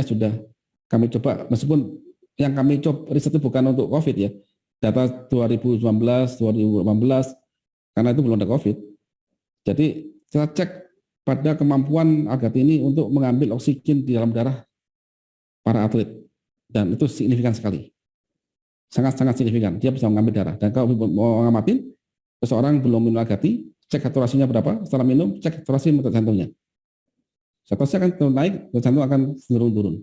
sudah kami coba, meskipun yang kami coba riset itu bukan untuk COVID ya, data 2019, 2018, karena itu belum ada COVID. Jadi kita cek pada kemampuan Algati ini untuk mengambil oksigen di dalam darah para atlet. Dan itu signifikan sekali. Sangat-sangat signifikan. Dia bisa mengambil darah. Dan kalau mau ngamatin, seseorang belum minum Algati, cek saturasinya berapa, setelah minum, cek saturasi detak jantungnya. Saturasi akan naik, detak jantung akan turun.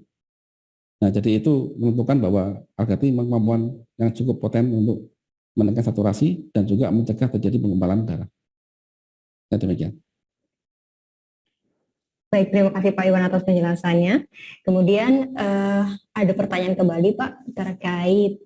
Nah, jadi itu menentukan bahwa Algati memang kemampuan yang cukup poten untuk menekan saturasi dan juga mencegah terjadi penggumpalan darah. Ya, demikian. Baik, terima kasih Pak Iwan atas penjelasannya. Kemudian ada pertanyaan kembali Pak terkait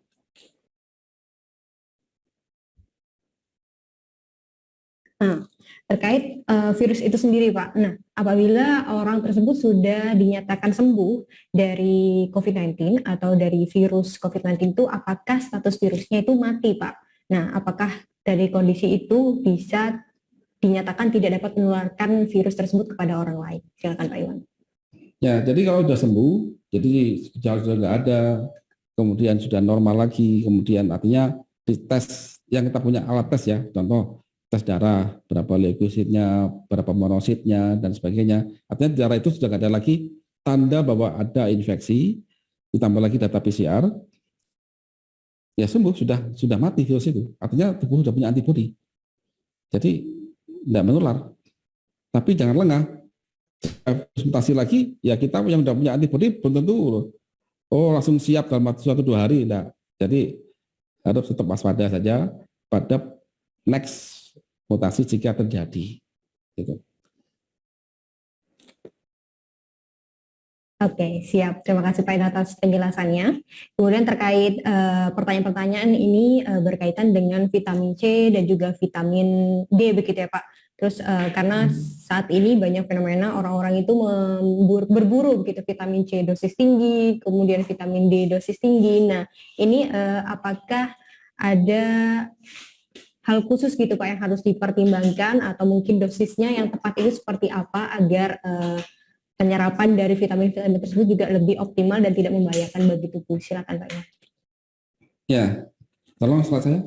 virus itu sendiri Pak. Nah, apabila orang tersebut sudah dinyatakan sembuh dari COVID-19 atau dari virus COVID-19 itu, apakah status virusnya itu mati Pak? Nah, apakah dari kondisi itu bisa dinyatakan tidak dapat menularkan virus tersebut kepada orang lain? Silakan Pak Iwan. Ya, jadi kalau sudah sembuh, jadi gejala sudah nggak ada, kemudian sudah normal lagi, kemudian artinya di tes yang kita punya alat tes ya, contoh tes darah, berapa leukositnya, berapa monositnya, dan sebagainya. Artinya di darah itu sudah nggak ada lagi tanda bahwa ada infeksi, ditambah lagi data PCR, ya sembuh, sudah mati virus itu. Artinya tubuh sudah punya antibodi. Jadi tidak menular. Tapi jangan lengah. Mutasi lagi, ya kita yang sudah punya antibodi belum tentu langsung siap dalam waktu 1-2 hari. Enggak. Jadi harus tetap waspada saja pada next mutasi jika terjadi. Gitu. Oke, siap. Terima kasih Pak Iwan atas penjelasannya. Kemudian terkait pertanyaan-pertanyaan ini berkaitan dengan vitamin C dan juga vitamin D begitu ya Pak. Terus karena saat ini banyak fenomena orang-orang itu berburu begitu vitamin C dosis tinggi, kemudian vitamin D dosis tinggi. Nah, ini apakah ada hal khusus gitu Pak yang harus dipertimbangkan atau mungkin dosisnya yang tepat itu seperti apa agar penyerapan dari vitamin-vitamin tersebut juga lebih optimal dan tidak membahayakan bagi tubuh? Silakan Pak Iwan. Ya, tolong slide saya.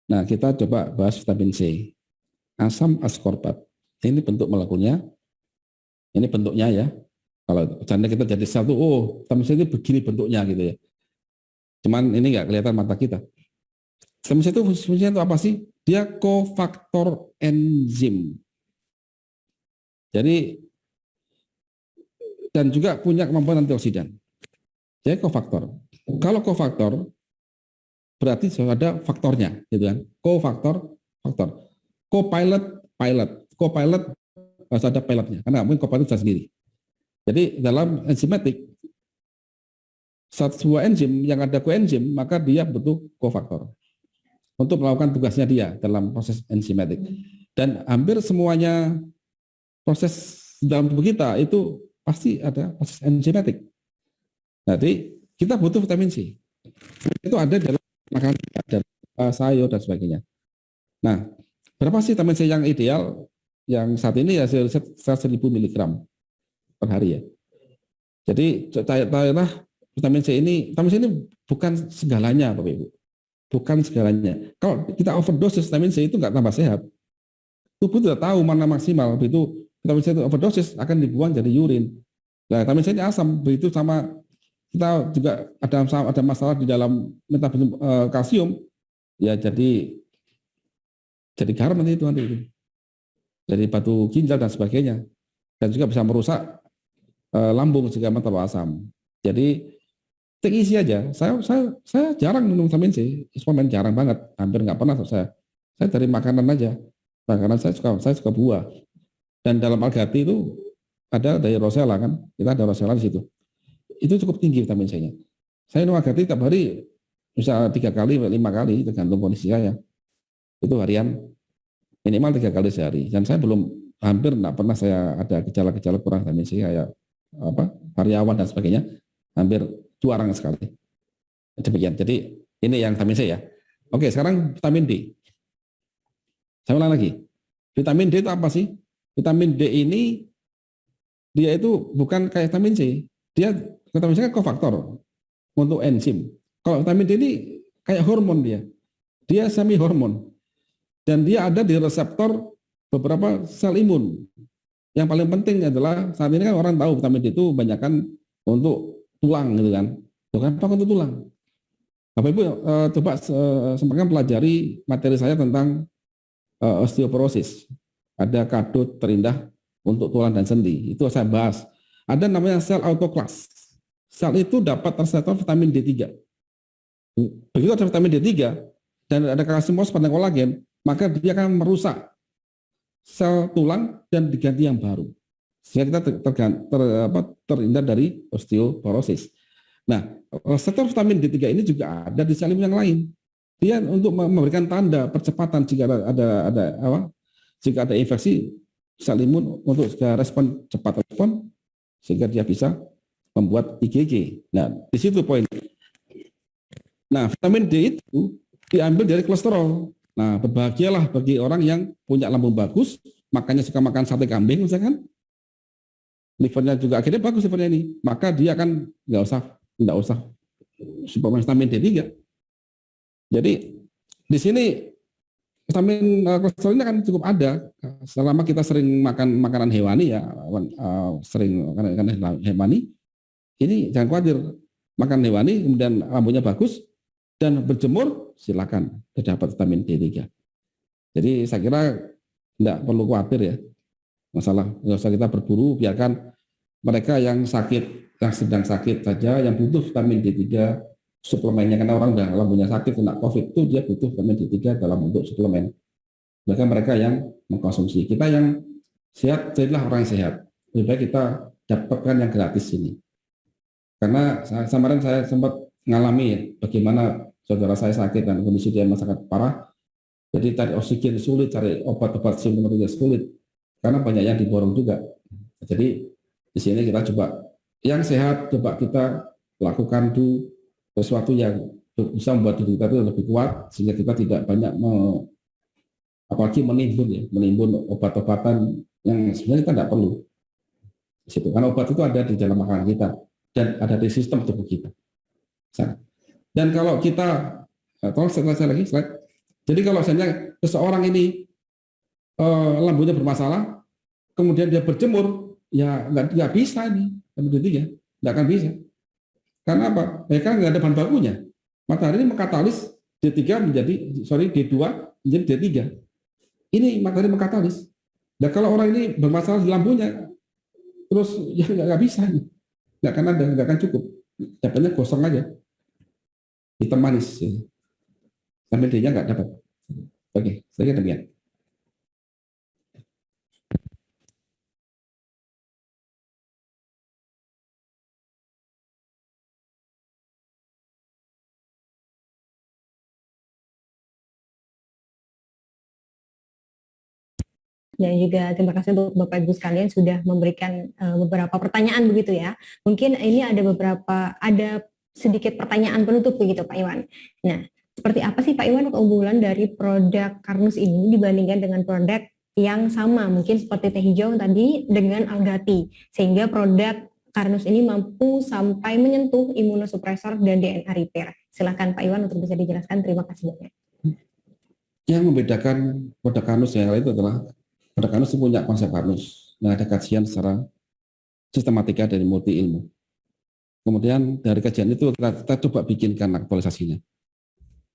Nah, kita coba bahas vitamin C. Asam ascorbat. Ini bentuk molekulnya. Ini bentuknya ya. Kalau seandainya kita jadi satu, vitamin C ini begini bentuknya gitu ya. Cuman ini nggak kelihatan mata kita. Vitamin C itu fungsinya itu apa sih? Dia kofaktor enzim. Jadi dan juga punya kemampuan antioksidan. Jadi kofaktor. Kalau kofaktor berarti sudah ada faktornya, gitu kan? Kofaktor, faktor. Co-pilot, harus ada pilotnya, karena mungkin co-pilot bisa sendiri. Jadi dalam enzimatik, sebuah enzim yang ada koenzim, maka dia butuh kofaktor untuk melakukan tugasnya dia dalam proses enzimatik. Dan hampir semuanya proses dalam tubuh kita itu pasti ada proses enzimatik. Jadi kita butuh vitamin C. Itu ada dalam makanan, ada sayur dan sebagainya. Nah, berapa sih vitamin C yang ideal? Yang saat ini ya 1.000 mg per hari ya. Jadi cairlah vitamin C ini bukan segalanya Bapak Ibu. Bukan segalanya. Kalau kita overdosis vitamin C itu nggak tambah sehat. Tubuh tidak tahu mana maksimal. Begitu vitamin C itu overdosis akan dibuang jadi urin. Nah, vitamin C ini asam, begitu sama kita juga ada masalah di dalam metabolisme kalsium, ya jadi jadi garam nanti itu. Jadi batu ginjal dan sebagainya. Dan juga bisa merusak lambung jika terlalu asam. Jadi take easy aja. Saya jarang minum vitamin C, suplemen jarang banget, hampir nggak pernah saya. Saya dari makanan aja. Karena saya suka buah. Dan dalam Algati itu ada dari Rosella kan, kita ada Rosella di situ. Itu cukup tinggi vitamin C-nya. Saya minum Algati tiap hari bisa 3 kali, 5 kali, tergantung kondisi saya. Itu harian minimal 3 kali sehari. Dan saya hampir tidak pernah saya ada gejala-gejala kurang vitamin C kayak variawan dan sebagainya. Hampir jarang sekali. Demikian. Jadi ini yang vitamin C ya. Oke, sekarang vitamin D. Saya ulang lagi. Vitamin D itu apa sih? Vitamin D ini dia itu bukan kayak vitamin C. Vitamin C kan kofaktor untuk enzim. Kalau vitamin D ini kayak hormon dia. Dia semi hormon. Dan dia ada di reseptor beberapa sel imun. Yang paling penting adalah saat ini kan orang tahu vitamin D itu banyakkan untuk tulang gitu kan. Bukan apa untuk tulang. Bapak Ibu coba sempatkan pelajari materi saya tentang osteoporosis. Ada kadut terindah untuk tulang dan sendi. Itu saya bahas. Ada namanya sel autoklas. Sel itu dapat reseptor vitamin D3. Begitu ada vitamin D3 dan ada kalsium fosfat dan kolagen, maka dia akan merusak sel tulang dan diganti yang baru. Sehingga kita terhindar dari osteoporosis. Nah, reseptor vitamin D3 ini juga ada di sel imun yang lain. Dia untuk memberikan tanda percepatan jika jika ada infeksi sel imun untuk respon cepat sehingga dia bisa membuat IgG. Nah, di situ poin. Nah, vitamin D itu diambil dari kolesterol. Nah, berbahagialah bagi orang yang punya lambung bagus, makanya suka makan sate kambing misalkan. Livernya juga akhirnya bagus livernya ini. Maka dia akan nggak usah suplemen vitamin D3. Jadi di sini vitamin kolesterol ini kan cukup ada selama kita sering makan makanan hewani ya, sering makan hewani. Ini jangan khawatir, makan hewani kemudian lambungnya bagus dan berjemur silakan terdapat vitamin D3. Jadi saya kira tidak perlu khawatir ya masalah, nggak usah kita berburu, biarkan mereka yang sakit, yang sedang sakit saja, yang butuh vitamin D3 suplemennya, karena orang udah lambungnya sakit kena COVID itu dia butuh vitamin D3 dalam bentuk suplemen. Bahkan mereka yang mengkonsumsi. Kita yang sehat, jadilah orang yang sehat. Lebih baik kita dapatkan yang gratis ini. Karena kemarin saya sempat mengalami bagaimana saudara saya sakit dan kondisi dia sangat parah. Jadi cari oksigen sulit, cari obat-obat simptomatika sulit. Karena banyak yang diborong juga. Jadi di sini kita coba yang sehat, coba kita lakukan dulu sesuatu yang bisa membuat diri kita itu lebih kuat sehingga kita tidak banyak apalagi menimbun obat-obatan yang sebenarnya kita tidak perlu. Di situ. Karena obat itu ada di dalam makanan kita dan ada di sistem tubuh kita. Dan kalau kita, tolong saya lagi slide. Jadi kalau misalnya seseorang ini lambungnya bermasalah, kemudian dia berjemur, ya nggak bisa ini, nggak akan bisa. Karena apa? Ya kan nggak ada bahan bakunya. Matahari ini mengkatalis D2 menjadi D3. Ini matahari mengkatalis. Dan kalau orang ini bermasalah di lambungnya, terus ya nggak bisa, nggak akan cukup. Dapatnya kosong aja, hitam manis, sampai D-nya nggak dapat. Oke, saya kira demikian. Dan juga terima kasih untuk Bapak Ibu sekalian sudah memberikan beberapa pertanyaan begitu ya. Mungkin ini ada sedikit pertanyaan penutup begitu Pak Iwan. Nah, seperti apa sih Pak Iwan keunggulan dari produk Karnus ini dibandingkan dengan produk yang sama, mungkin seperti teh hijau tadi dengan Algati, sehingga produk Karnus ini mampu sampai menyentuh imunosupresor dan DNA repair. Silakan Pak Iwan untuk bisa dijelaskan. Terima kasih banyak. Yang membedakan produk Karnus yang lain itu adalah produk Karnus punya konsep Karnus, yang ada kajian secara sistematika dari multi ilmu. Kemudian dari kajian itu kita coba bikinkan aktualisasinya.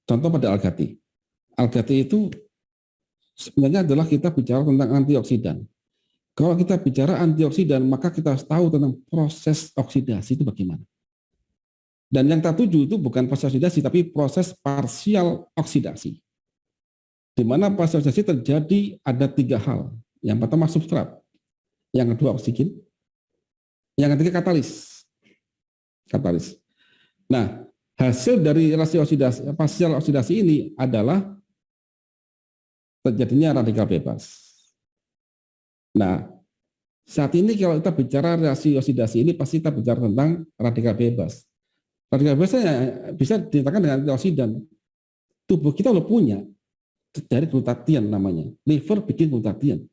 Contoh pada Algati. Algati itu sebenarnya adalah kita bicara tentang antioksidan. Kalau kita bicara antioksidan, maka kita harus tahu tentang proses oksidasi itu bagaimana. Dan yang kita tuju itu bukan proses oksidasi, tapi proses parsial oksidasi. Di mana proses oksidasi terjadi ada 3 hal. Yang pertama substrat, yang kedua oksigen, yang ketiga katalis. Katalis. Nah, hasil dari reaksi oksidasi, parsial oksidasi ini adalah terjadinya radikal bebas. Nah, saat ini kalau kita bicara reaksi oksidasi ini pasti kita bicara tentang radikal bebas. Radikal bebasnya bisa dinyatakan dengan antioksidan. Tubuh kita udah punya dari glutathione namanya. Liver bikin glutathione.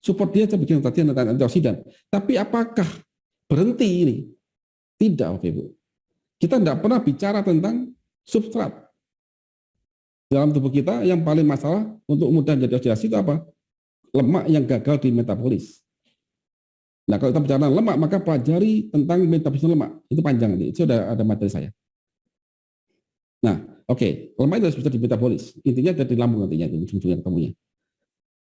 Support dia bikin glutathione dan antioksidan. Tapi apakah berhenti ini? Tidak, Bapak Ibu. Kita tidak pernah bicara tentang substrat. Dalam tubuh kita yang paling masalah untuk mudah jadi oksidasi itu apa? Lemak yang gagal di metabolis. Nah, kalau kita bicara tentang lemak, maka pelajari tentang metabolisme lemak. Itu panjang nih, itu sudah ada materi saya. Nah, oke, lemak itu harus bisa di metabolis. Intinya ada di lambung nantinya, itu ujung-ujungnya ketemunya.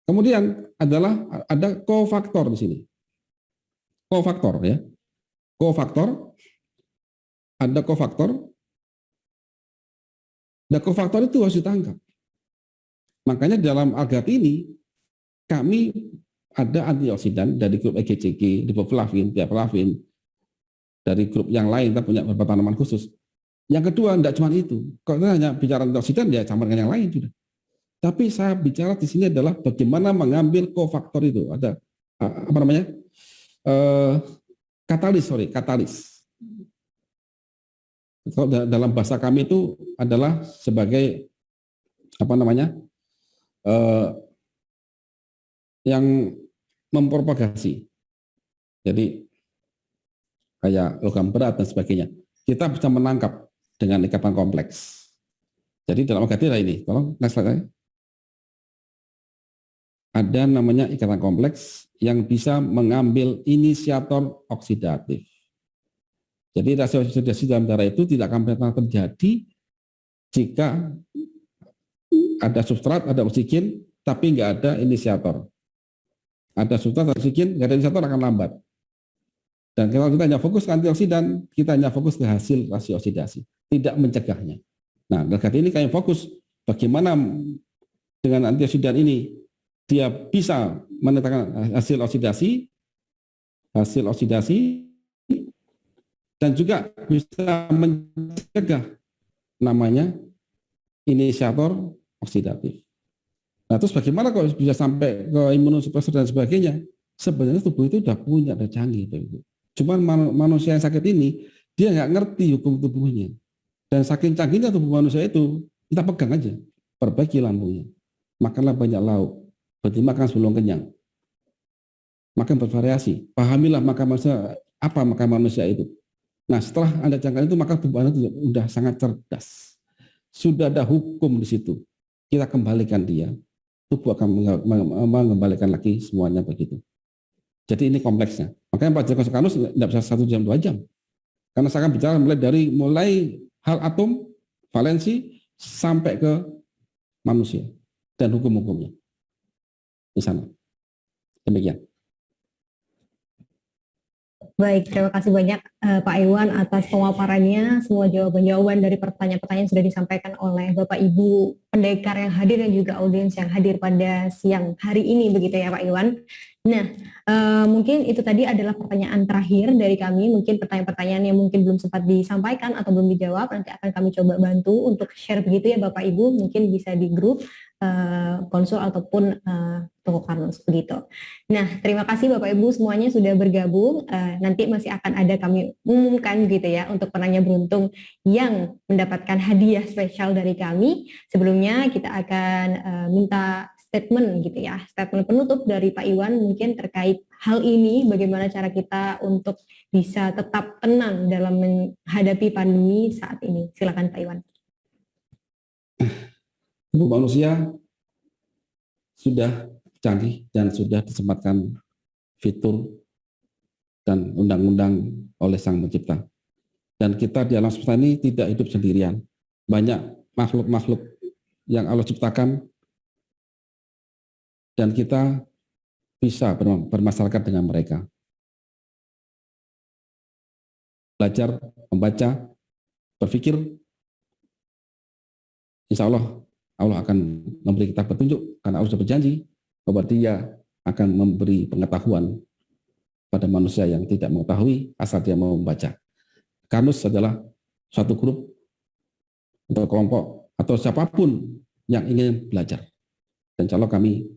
Kemudian adalah ada kofaktor di sini. Kofaktor ya. Kofaktor, ada kofaktor. Dan kofaktor itu harus ditangkap. Makanya dalam agat ini kami ada antioksidan dari grup EGCG, riboflavin, tiaflavin, dari grup yang lain, kita punya beberapa tanaman khusus. Yang kedua, tidak cuma itu. Kalau kita hanya bicara antioksidan, ya sama dengan yang lain sudah. Tapi saya bicara di sini adalah bagaimana mengambil kofaktor itu. Ada apa namanya? Katalis. Kalau dalam bahasa kami itu adalah sebagai apa namanya? Yang mempropagasi. Jadi kayak logam berat dan sebagainya. Kita bisa menangkap dengan ikatan kompleks. Jadi dalam agatira ini, tolong next slide. Ada namanya ikatan kompleks yang bisa mengambil inisiator oksidatif. Jadi reaksi oksidasi dalam darah itu tidak akan pernah terjadi jika ada substrat, ada oksigen, tapi nggak ada inisiator. Ada substrat, ada oksigen, nggak ada inisiator akan lambat. Dan kalau kita hanya fokus ke antioksidan, kita hanya fokus ke hasil reaksi oksidasi, tidak mencegahnya. Nah, dari ini kami fokus bagaimana dengan antioksidan ini dia bisa menetapkan hasil oksidasi, dan juga bisa mencegah namanya inisiator oksidatif. Nah, terus bagaimana kalau bisa sampai ke imunosupresor dan sebagainya? Sebenarnya tubuh itu sudah punya, sudah canggih. Cuman manusia yang sakit ini, dia nggak ngerti hukum tubuhnya. Dan saking canggihnya tubuh manusia itu, kita pegang aja, perbaiki lambungnya. Makanlah banyak lauk, berarti makan sebelum kenyang. Makan bervariasi, pahamilah makan manusia, apa makan manusia itu. Nah, setelah Anda jangka itu, maka tubuh Anda sudah sangat cerdas. Sudah ada hukum di situ. Kita kembalikan dia, tubuh akan mengembalikan lagi semuanya begitu. Jadi ini kompleksnya. Makanya Pak Joko Soekarno tidak bisa 1 jam 2 jam. Karena saya akan bicara mulai hal atom, valensi, sampai ke manusia dan hukum-hukumnya. Di sana. Demikian. Baik, terima kasih banyak Pak Iwan atas pemaparannya, semua jawaban-jawaban dari pertanyaan-pertanyaan yang sudah disampaikan oleh Bapak Ibu pendekar yang hadir dan juga audiens yang hadir pada siang hari ini, begitu ya Pak Iwan. Nah, mungkin itu tadi adalah pertanyaan terakhir dari kami, mungkin pertanyaan-pertanyaan yang mungkin belum sempat disampaikan atau belum dijawab, nanti akan kami coba bantu untuk share begitu ya Bapak Ibu, mungkin bisa di grup konsul ataupun toko Karnus begitu. Nah, terima kasih Bapak Ibu semuanya sudah bergabung. Nanti masih akan ada kami umumkan gitu ya untuk penanya beruntung yang mendapatkan hadiah spesial dari kami. Sebelumnya kita akan minta statement gitu ya, statement penutup dari Pak Iwan mungkin terkait hal ini, bagaimana cara kita untuk bisa tetap tenang dalam menghadapi pandemi saat ini. Silakan Pak Iwan. Tubuh manusia sudah canggih dan sudah disematkan fitur dan undang-undang oleh Sang Pencipta. Dan kita di alam semesta ini tidak hidup sendirian. Banyak makhluk-makhluk yang Allah ciptakan dan kita bisa bermasyarakat dengan mereka. Belajar, membaca, berpikir, insya Allah akan memberi kita petunjuk karena Allah sudah berjanji bahwa Dia akan memberi pengetahuan pada manusia yang tidak mengetahui asal dia mau membaca. Karnus adalah suatu grup atau kelompok atau siapapun yang ingin belajar. Dan insya Allah kami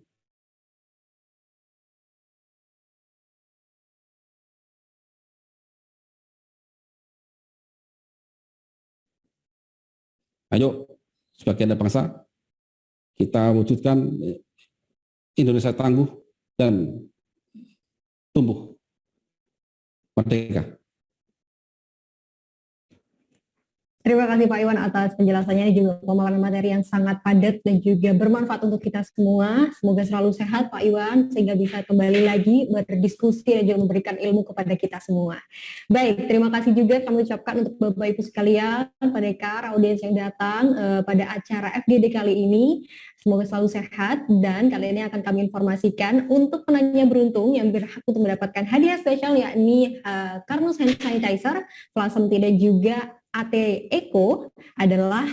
ayo sebagai anak bangsa kita wujudkan Indonesia tangguh dan tumbuh merdeka. Terima kasih Pak Iwan atas penjelasannya dan juga pemaparan materi yang sangat padat dan juga bermanfaat untuk kita semua. Semoga selalu sehat Pak Iwan sehingga bisa kembali lagi berdiskusi dan juga memberikan ilmu kepada kita semua. Baik, terima kasih juga kami ucapkan untuk Bapak Ibu sekalian, pendekar, audiens yang datang pada acara FGD kali ini. Semoga selalu sehat dan kali ini akan kami informasikan untuk penanya beruntung yang berhak untuk mendapatkan hadiah spesial yakni Karnus Hand Sanitizer, Plasm dan juga AT Eko adalah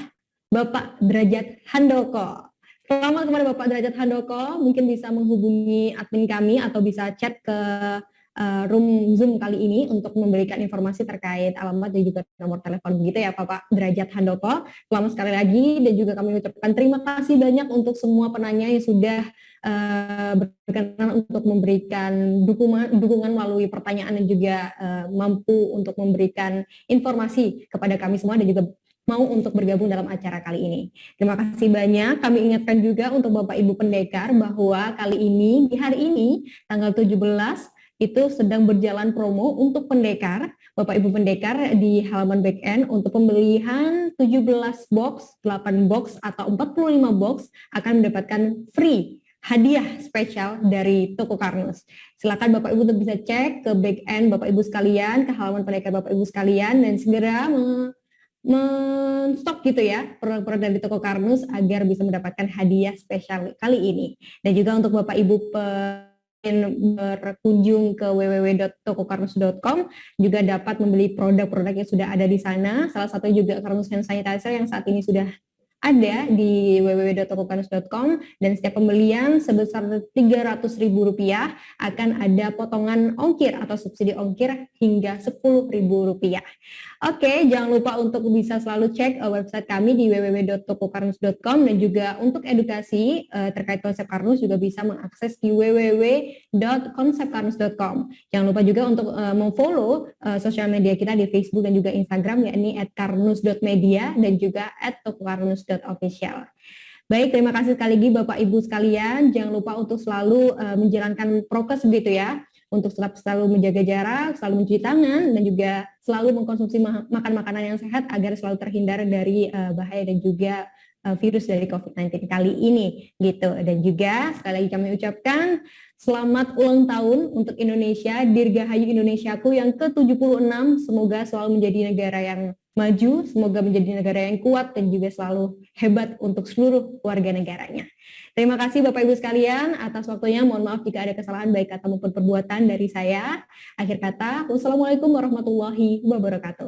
Bapak Derajat Handoko. Selamat kepada Bapak Derajat Handoko, mungkin bisa menghubungi admin kami atau bisa chat ke room Zoom kali ini untuk memberikan informasi terkait alamat dan juga nomor telepon begitu ya Bapak Derajat Handoko. Selamat sekali lagi dan juga kami ucapkan terima kasih banyak untuk semua penanya yang sudah berkenan untuk memberikan dukungan melalui pertanyaan dan juga mampu untuk memberikan informasi kepada kami semua dan juga mau untuk bergabung dalam acara kali ini. Terima kasih banyak. Kami ingatkan juga untuk Bapak Ibu pendekar bahwa kali ini, di hari ini, tanggal 17, itu sedang berjalan promo untuk pendekar, Bapak Ibu pendekar di halaman back end untuk pembelian 17 box, 8 box, atau 45 box akan mendapatkan free hadiah spesial dari toko Karnus. Silakan Bapak Ibu untuk bisa cek ke back end Bapak Ibu sekalian, ke halaman pendekar Bapak Ibu sekalian, dan segera men-stok gitu ya produk-produk dari toko Karnus agar bisa mendapatkan hadiah spesial kali ini. Dan juga untuk Bapak Ibu berkunjung ke www.tokokarnus.com juga dapat membeli produk-produk yang sudah ada di sana. Salah satu juga Karnus Hand Sanitizer yang saat ini sudah ada di www.tokokarnus.com dan setiap pembelian sebesar Rp300.000 akan ada potongan ongkir atau subsidi ongkir hingga Rp10.000. Oke, jangan lupa untuk bisa selalu cek website kami di www.tokokarnus.com dan juga untuk edukasi terkait konsep Karnus juga bisa mengakses di www.konsepkarnus.com. Jangan lupa juga untuk memfollow sosial media kita di Facebook dan juga Instagram yakni @karnus.media dan juga @tokokarnus.official. Baik, terima kasih sekali lagi Bapak Ibu sekalian. Jangan lupa untuk selalu menjalankan prokes begitu ya, untuk selalu menjaga jarak, selalu mencuci tangan, dan juga selalu mengkonsumsi makan makanan yang sehat agar selalu terhindar dari bahaya dan juga virus dari COVID-19 kali ini gitu. Dan juga sekali lagi kami ucapkan selamat ulang tahun untuk Indonesia, Dirgahayu Indonesiaku yang ke-76. Semoga selalu menjadi negara yang maju, semoga menjadi negara yang kuat dan juga selalu hebat untuk seluruh warga negaranya. Terima kasih Bapak Ibu sekalian atas waktunya. Mohon maaf jika ada kesalahan baik kata maupun perbuatan dari saya. Akhir kata, wassalamualaikum warahmatullahi wabarakatuh.